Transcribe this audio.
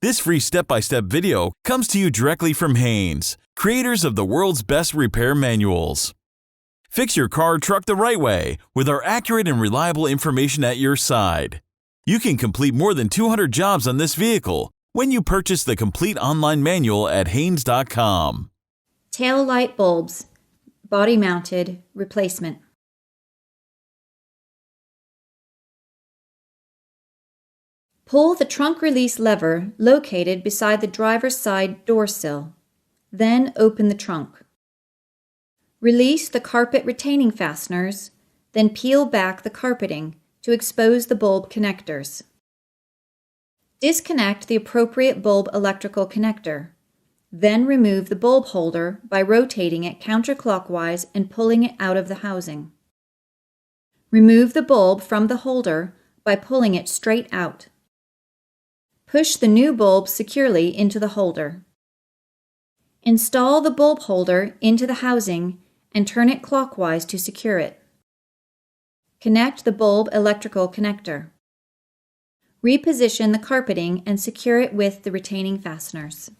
This free step-by-step video comes to you directly from Haynes, creators of the world's best repair manuals. Fix your car or truck the right way with our accurate and reliable information at your side. You can complete more than 200 jobs on this vehicle when you purchase the complete online manual at Haynes.com. Tail light bulbs, body-mounted replacement. Pull the trunk release lever located beside the driver's side door sill. Then open the trunk. Release the carpet retaining fasteners, then peel back the carpeting to expose the bulb connectors. Disconnect the appropriate bulb electrical connector. Then remove the bulb holder by rotating it counterclockwise and pulling it out of the housing. Remove the bulb from the holder by pulling it straight out. Push the new bulb securely into the holder. Install the bulb holder into the housing and turn it clockwise to secure it. Connect the bulb electrical connector. Reposition the carpeting and secure it with the retaining fasteners.